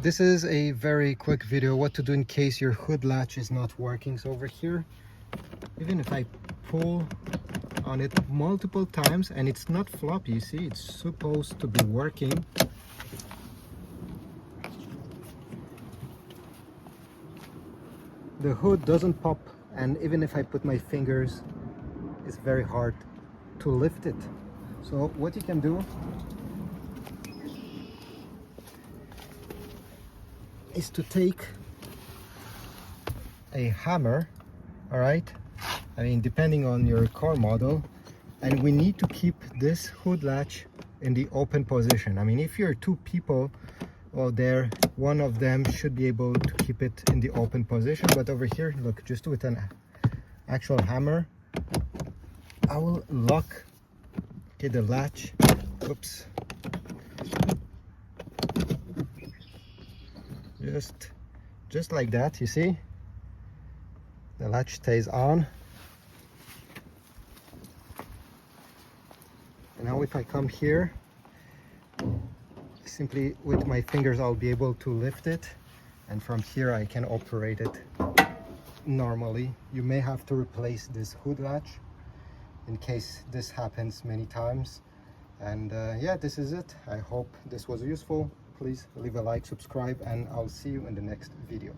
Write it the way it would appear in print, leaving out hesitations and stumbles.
This is a very quick video what to do in case your hood latch is not working. So over here, even if I pull on it multiple times and it's not floppy, you see it's supposed to be working. The hood doesn't pop, and even if I put my fingers, it's very hard to lift it. So what you can do is to take a hammer, all right, I mean depending on your car model, and we need to keep this hood latch in the open position. I mean, if you're two people, well, there one of them should be able to keep it in the open position, but over here, look, just with an actual hammer I will lock, okay, the latch. Oops. Just like that, you see the latch stays on. And now if I come here, simply with my fingers I'll be able to lift it, and from here I can operate it normally. You may have to replace this hood latch in case this happens many times. And yeah, this is it. I hope this was useful. Please leave a like, subscribe, and I'll see you in the next video.